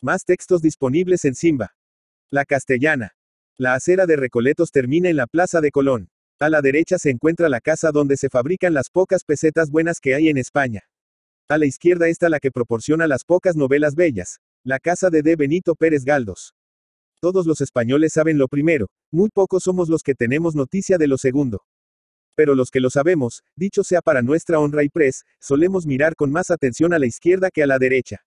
Más textos disponibles en Simba. La Castellana. La acera de Recoletos termina en la Plaza de Colón. A la derecha se encuentra la casa donde se fabrican las pocas pesetas buenas que hay en España. A la izquierda está la que proporciona las pocas novelas bellas, la casa de D. Benito Pérez Galdós. Todos los españoles saben lo primero, muy pocos somos los que tenemos noticia de lo segundo. Pero los que lo sabemos, dicho sea para nuestra honra y pres, solemos mirar con más atención a la izquierda que a la derecha.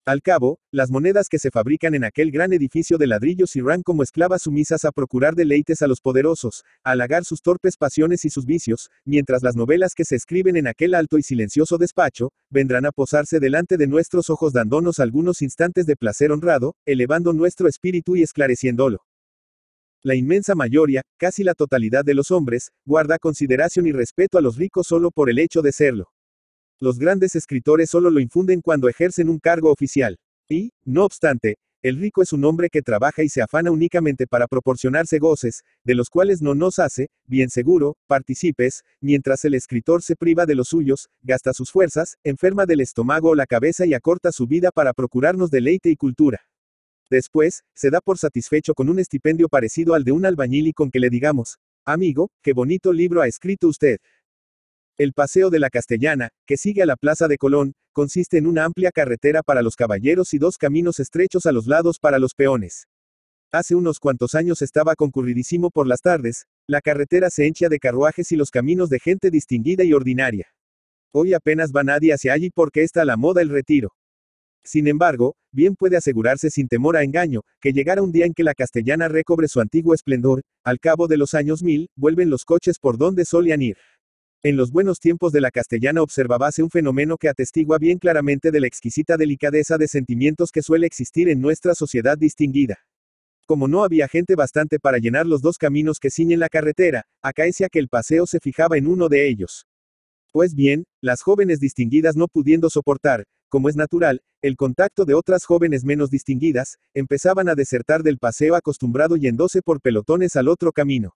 Al cabo, las monedas que se fabrican en aquel gran edificio de ladrillos irán como esclavas sumisas a procurar deleites a los poderosos, a halagar sus torpes pasiones y sus vicios, mientras las novelas que se escriben en aquel alto y silencioso despacho, vendrán a posarse delante de nuestros ojos dándonos algunos instantes de placer honrado, elevando nuestro espíritu y esclareciéndolo. La inmensa mayoría, casi la totalidad de los hombres, guarda consideración y respeto a los ricos solo por el hecho de serlo. Los grandes escritores solo lo infunden cuando ejercen un cargo oficial. Y, no obstante, el rico es un hombre que trabaja y se afana únicamente para proporcionarse goces, de los cuales no nos hace, bien seguro, partícipes, mientras el escritor se priva de los suyos, gasta sus fuerzas, enferma del estómago o la cabeza y acorta su vida para procurarnos deleite y cultura. Después, se da por satisfecho con un estipendio parecido al de un albañil y con que le digamos, amigo, qué bonito libro ha escrito usted. El Paseo de la Castellana, que sigue a la Plaza de Colón, consiste en una amplia carretera para los caballeros y dos caminos estrechos a los lados para los peones. Hace unos cuantos años estaba concurridísimo por las tardes, la carretera se henchía de carruajes y los caminos de gente distinguida y ordinaria. Hoy apenas va nadie hacia allí porque está a la moda el retiro. Sin embargo, bien puede asegurarse sin temor a engaño, que llegará un día en que la Castellana recobre su antiguo esplendor, al cabo de los años 1000, vuelven los coches por donde solían ir. En los buenos tiempos de la Castellana observábase un fenómeno que atestigua bien claramente de la exquisita delicadeza de sentimientos que suele existir en nuestra sociedad distinguida. Como no había gente bastante para llenar los dos caminos que ciñen la carretera, acaecía que el paseo se fijaba en uno de ellos. Pues bien, las jóvenes distinguidas no pudiendo soportar, como es natural, el contacto de otras jóvenes menos distinguidas, empezaban a desertar del paseo acostumbrado yéndose por pelotones al otro camino.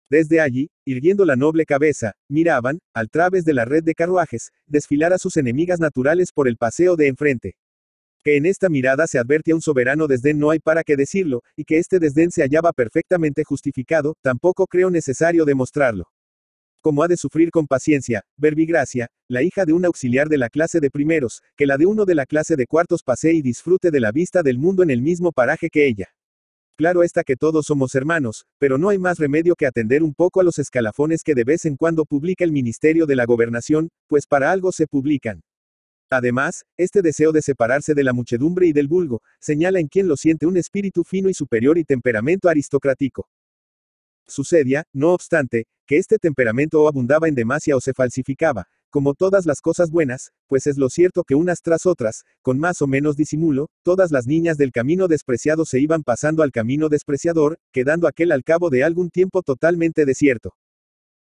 Desde allí, irguiendo la noble cabeza, miraban, al través de la red de carruajes, desfilar a sus enemigas naturales por el paseo de enfrente. Que en esta mirada se advertía un soberano desdén no hay para qué decirlo, y que este desdén se hallaba perfectamente justificado, tampoco creo necesario demostrarlo. Como ha de sufrir con paciencia, Verbigracia, la hija de un auxiliar de la clase de primeros, que la de uno de la clase de cuartos pasee y disfrute de la vista del mundo en el mismo paraje que ella. Claro está que todos somos hermanos, pero no hay más remedio que atender un poco a los escalafones que de vez en cuando publica el Ministerio de la Gobernación, pues para algo se publican. Además, este deseo de separarse de la muchedumbre y del vulgo, señala en quien lo siente un espíritu fino y superior y temperamento aristocrático. Sucedía, no obstante, que este temperamento o abundaba en demasia o se falsificaba, como todas las cosas buenas, pues es lo cierto que unas tras otras, con más o menos disimulo, todas las niñas del camino despreciado se iban pasando al camino despreciador, quedando aquel al cabo de algún tiempo totalmente desierto.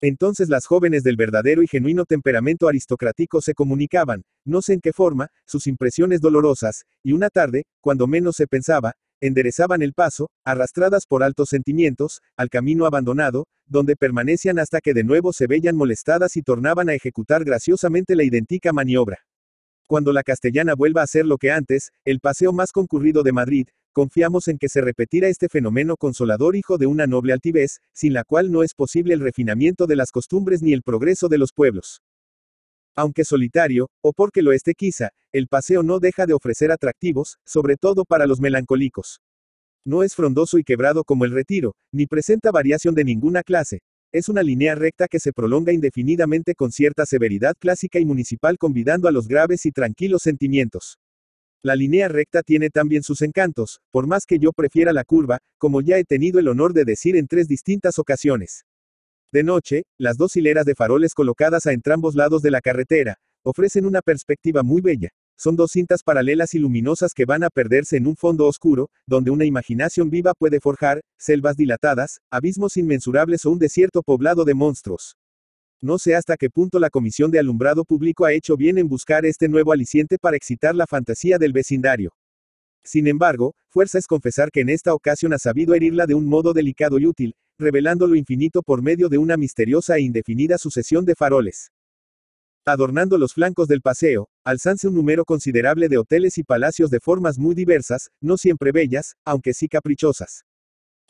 Entonces las jóvenes del verdadero y genuino temperamento aristocrático se comunicaban, no sé en qué forma, sus impresiones dolorosas, y una tarde, cuando menos se pensaba, enderezaban el paso, arrastradas por altos sentimientos, al camino abandonado, donde permanecían hasta que de nuevo se veían molestadas y tornaban a ejecutar graciosamente la idéntica maniobra. Cuando la Castellana vuelva a ser lo que antes, el paseo más concurrido de Madrid, confiamos en que se repetirá este fenómeno consolador hijo de una noble altivez, sin la cual no es posible el refinamiento de las costumbres ni el progreso de los pueblos. Aunque solitario, o porque lo esté quizá, el paseo no deja de ofrecer atractivos, sobre todo para los melancólicos. No es frondoso y quebrado como el retiro, ni presenta variación de ninguna clase. Es una línea recta que se prolonga indefinidamente con cierta severidad clásica y municipal convidando a los graves y tranquilos sentimientos. La línea recta tiene también sus encantos, por más que yo prefiera la curva, como ya he tenido el honor de decir en 3 distintas ocasiones. De noche, las 2 hileras de faroles colocadas a entrambos lados de la carretera, ofrecen una perspectiva muy bella. Son 2 cintas paralelas y luminosas que van a perderse en un fondo oscuro, donde una imaginación viva puede forjar, selvas dilatadas, abismos inmensurables o un desierto poblado de monstruos. No sé hasta qué punto la Comisión de Alumbrado Público ha hecho bien en buscar este nuevo aliciente para excitar la fantasía del vecindario. Sin embargo, fuerza es confesar que en esta ocasión ha sabido herirla de un modo delicado y útil, revelando lo infinito por medio de una misteriosa e indefinida sucesión de faroles. Adornando los flancos del paseo, alzanse un número considerable de hoteles y palacios de formas muy diversas, no siempre bellas, aunque sí caprichosas.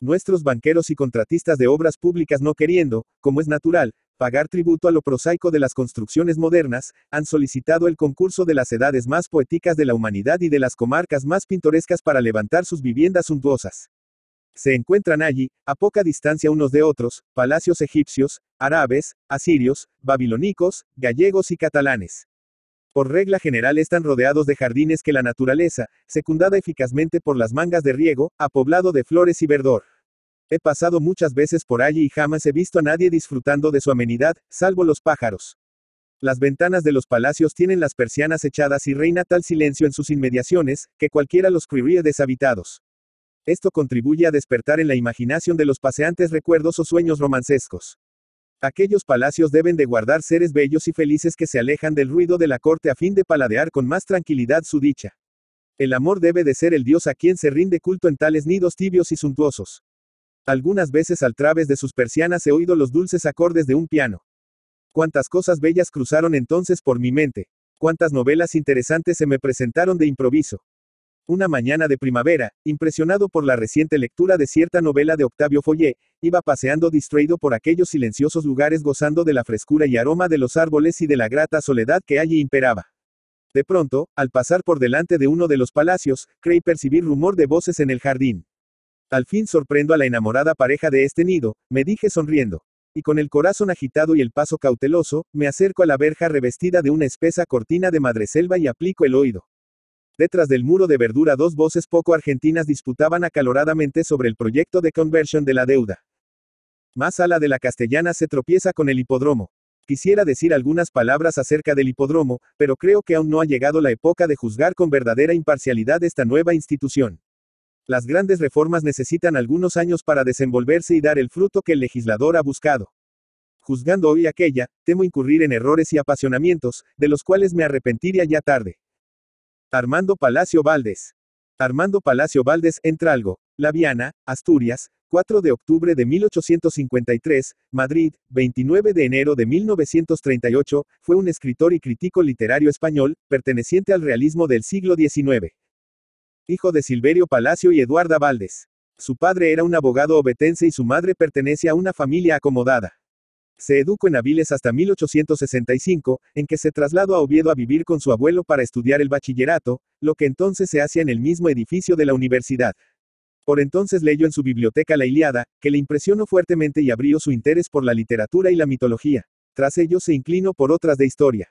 Nuestros banqueros y contratistas de obras públicas no queriendo, como es natural, pagar tributo a lo prosaico de las construcciones modernas, han solicitado el concurso de las edades más poéticas de la humanidad y de las comarcas más pintorescas para levantar sus viviendas suntuosas. Se encuentran allí, a poca distancia unos de otros, palacios egipcios, árabes, asirios, babilónicos, gallegos y catalanes. Por regla general están rodeados de jardines que la naturaleza, secundada eficazmente por las mangas de riego, ha poblado de flores y verdor. He pasado muchas veces por allí y jamás he visto a nadie disfrutando de su amenidad, salvo los pájaros. Las ventanas de los palacios tienen las persianas echadas y reina tal silencio en sus inmediaciones, que cualquiera los creería deshabitados. Esto contribuye a despertar en la imaginación de los paseantes recuerdos o sueños romancescos. Aquellos palacios deben de guardar seres bellos y felices que se alejan del ruido de la corte a fin de paladear con más tranquilidad su dicha. El amor debe de ser el dios a quien se rinde culto en tales nidos tibios y suntuosos. Algunas veces al través de sus persianas he oído los dulces acordes de un piano. Cuántas cosas bellas cruzaron entonces por mi mente. Cuántas novelas interesantes se me presentaron de improviso. Una mañana de primavera, impresionado por la reciente lectura de cierta novela de Octavio Follé, iba paseando distraído por aquellos silenciosos lugares gozando de la frescura y aroma de los árboles y de la grata soledad que allí imperaba. De pronto, al pasar por delante de uno de los palacios, creí percibir rumor de voces en el jardín. Al fin sorprendo a la enamorada pareja de este nido, me dije sonriendo. Y con el corazón agitado y el paso cauteloso, me acerco a la verja revestida de una espesa cortina de madreselva y aplico el oído. Detrás del muro de verdura dos voces poco argentinas disputaban acaloradamente sobre el proyecto de conversión de la deuda. Más a la de la castellana se tropieza con el hipódromo. Quisiera decir algunas palabras acerca del hipódromo, pero creo que aún no ha llegado la época de juzgar con verdadera imparcialidad esta nueva institución. Las grandes reformas necesitan algunos años para desenvolverse y dar el fruto que el legislador ha buscado. Juzgando hoy aquella, temo incurrir en errores y apasionamientos, de los cuales me arrepentiría ya tarde. Armando Palacio Valdés. Armando Palacio Valdés, Entralgo, La Viana, Asturias, 4 de octubre de 1853, Madrid, 29 de enero de 1938, fue un escritor y crítico literario español, perteneciente al realismo del siglo XIX. Hijo de Silverio Palacio y Eduarda Valdés. Su padre era un abogado ovetense y su madre pertenece a una familia acomodada. Se educó en Avilés hasta 1865, en que se trasladó a Oviedo a vivir con su abuelo para estudiar el bachillerato, lo que entonces se hacía en el mismo edificio de la universidad. Por entonces leyó en su biblioteca la Ilíada, que le impresionó fuertemente y abrió su interés por la literatura y la mitología. Tras ello se inclinó por otras de historia.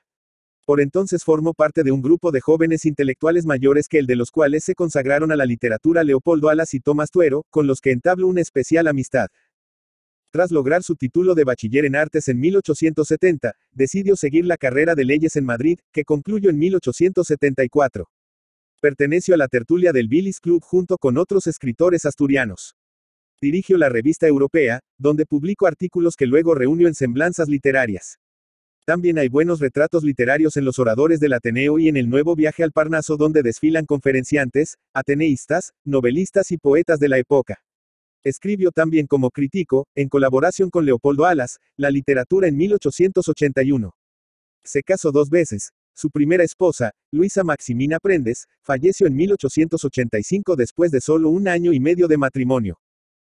Por entonces formó parte de un grupo de jóvenes intelectuales mayores que el de los cuales se consagraron a la literatura Leopoldo Alas y Tomás Tuero, con los que entabló una especial amistad. Tras lograr su título de bachiller en artes en 1870, decidió seguir la carrera de leyes en Madrid, que concluyó en 1874. Perteneció a la tertulia del Billis Club junto con otros escritores asturianos. Dirigió la Revista Europea, donde publicó artículos que luego reunió en Semblanzas Literarias. También hay buenos retratos literarios en los oradores del Ateneo y en el Nuevo Viaje al Parnaso, donde desfilan conferenciantes, ateneístas, novelistas y poetas de la época. Escribió también como crítico, en colaboración con Leopoldo Alas, la literatura en 1881. Se casó dos veces. Su primera esposa, Luisa Maximina Prendes, falleció en 1885 después de solo un año y medio de matrimonio.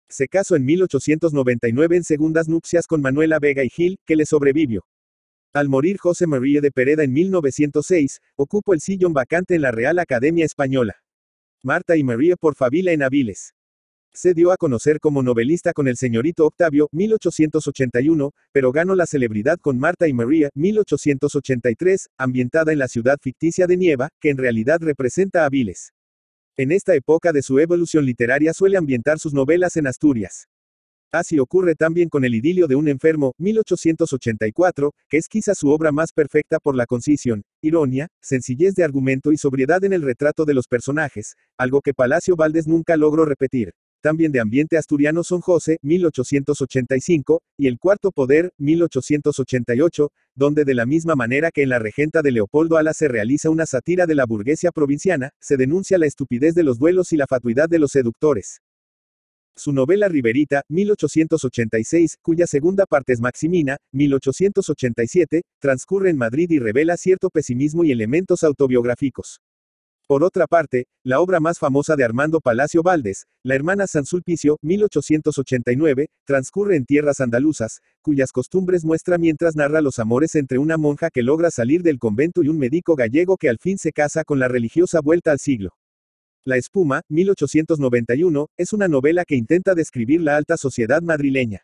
Se casó en 1899 en segundas nupcias con Manuela Vega y Gil, que le sobrevivió. Al morir José María de Pereda en 1906, ocupó el sillón vacante en la Real Academia Española. Marta y María por Favila en Avilés. Se dio a conocer como novelista con El señorito Octavio, 1881, pero ganó la celebridad con Marta y María, 1883, ambientada en la ciudad ficticia de Nieva, que en realidad representa a Avilés. En esta época de su evolución literaria suele ambientar sus novelas en Asturias. Así ocurre también con El idilio de un enfermo, 1884, que es quizá su obra más perfecta por la concisión, ironía, sencillez de argumento y sobriedad en el retrato de los personajes, algo que Palacio Valdés nunca logró repetir. También de ambiente asturiano son José, 1885, y El cuarto poder, 1888, donde de la misma manera que en La regenta de Leopoldo Alas se realiza una sátira de la burguesía provinciana, se denuncia la estupidez de los duelos y la fatuidad de los seductores. Su novela Riverita, 1886, cuya segunda parte es Maximina, 1887, transcurre en Madrid y revela cierto pesimismo y elementos autobiográficos. Por otra parte, la obra más famosa de Armando Palacio Valdés, La hermana San Sulpicio, 1889, transcurre en tierras andaluzas, cuyas costumbres muestra mientras narra los amores entre una monja que logra salir del convento y un médico gallego que al fin se casa con la religiosa vuelta al siglo. La espuma, 1891, es una novela que intenta describir la alta sociedad madrileña.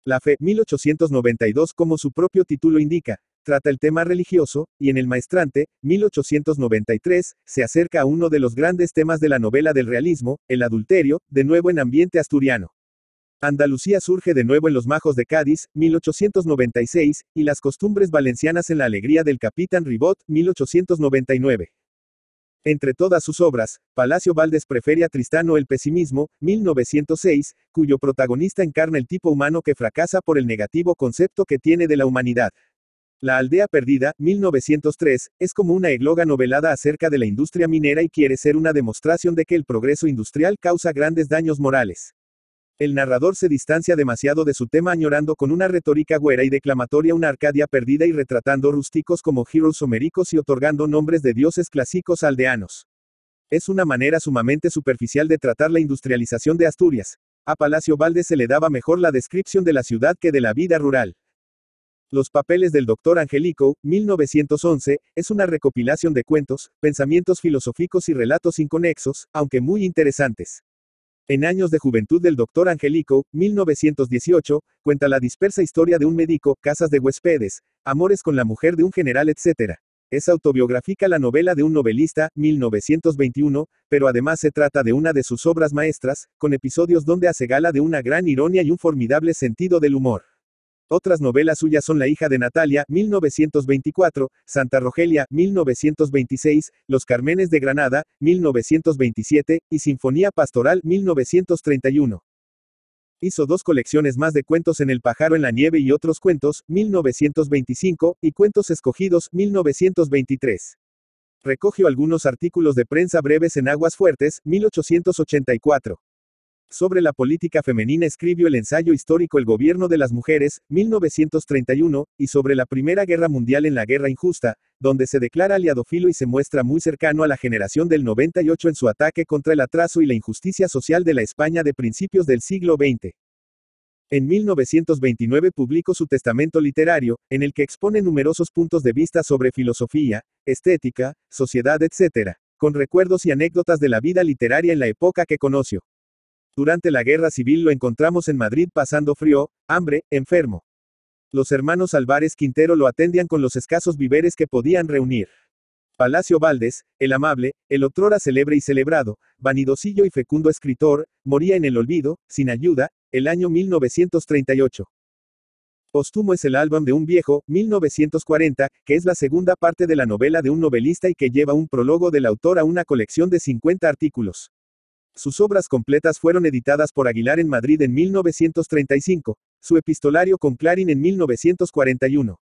La fe, 1892, como su propio título indica, trata el tema religioso, y en El maestrante, 1893, se acerca a uno de los grandes temas de la novela del realismo, el adulterio, de nuevo en ambiente asturiano. Andalucía surge de nuevo en Los Majos de Cádiz, 1896, y las costumbres valencianas en La alegría del capitán Ribot, 1899. Entre todas sus obras, Palacio Valdés prefiere a Tristano el pesimismo, 1906, cuyo protagonista encarna el tipo humano que fracasa por el negativo concepto que tiene de la humanidad. La aldea perdida, 1903, es como una égloga novelada acerca de la industria minera y quiere ser una demostración de que el progreso industrial causa grandes daños morales. El narrador se distancia demasiado de su tema añorando con una retórica güera y declamatoria una Arcadia perdida y retratando rústicos como heroes homéricos y otorgando nombres de dioses clásicos aldeanos. Es una manera sumamente superficial de tratar la industrialización de Asturias. A Palacio Valdés se le daba mejor la descripción de la ciudad que de la vida rural. Los papeles del Dr. Angelico, 1911, es una recopilación de cuentos, pensamientos filosóficos y relatos inconexos, aunque muy interesantes. En Años de Juventud del Dr. Angelico, 1918, cuenta la dispersa historia de un médico, casas de huéspedes, amores con la mujer de un general, etc. Es autobiográfica la novela de un novelista, 1921, pero además se trata de una de sus obras maestras, con episodios donde hace gala de una gran ironía y un formidable sentido del humor. Otras novelas suyas son La hija de Natalia, 1924, Santa Rogelia, 1926, Los Cármenes de Granada, 1927, y Sinfonía Pastoral, 1931. Hizo dos colecciones más de cuentos en El pájaro en la nieve y otros cuentos, 1925, y Cuentos escogidos, 1923. Recogió algunos artículos de prensa breves en Aguas Fuertes, 1884. Sobre la política femenina escribió el ensayo histórico El gobierno de las mujeres, 1931, y sobre la Primera Guerra Mundial en La guerra injusta, donde se declara aliadófilo y se muestra muy cercano a la generación del 98 en su ataque contra el atraso y la injusticia social de la España de principios del siglo XX. En 1929 publicó su Testamento literario, en el que expone numerosos puntos de vista sobre filosofía, estética, sociedad, etc., con recuerdos y anécdotas de la vida literaria en la época que conoció. Durante la Guerra Civil lo encontramos en Madrid pasando frío, hambre, enfermo. Los hermanos Álvarez Quintero lo atendían con los escasos víveres que podían reunir. Palacio Valdés, el amable, el otrora célebre y celebrado, vanidosillo y fecundo escritor, moría en el olvido, sin ayuda, el año 1938. Póstumo es el álbum de un viejo, 1940, que es la segunda parte de la novela de un novelista y que lleva un prólogo del autor a una colección de 50 artículos. Sus obras completas fueron editadas por Aguilar en Madrid en 1935, su epistolario con Clarín en 1941.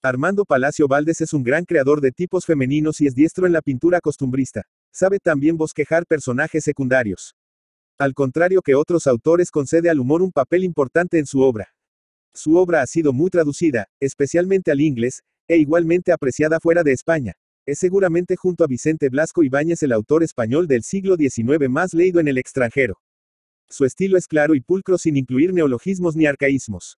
Armando Palacio Valdés es un gran creador de tipos femeninos y es diestro en la pintura costumbrista. Sabe también bosquejar personajes secundarios. Al contrario que otros autores, concede al humor un papel importante en su obra. Su obra ha sido muy traducida, especialmente al inglés, e igualmente apreciada fuera de España. Es seguramente junto a Vicente Blasco Ibáñez el autor español del siglo XIX más leído en el extranjero. Su estilo es claro y pulcro sin incluir neologismos ni arcaísmos.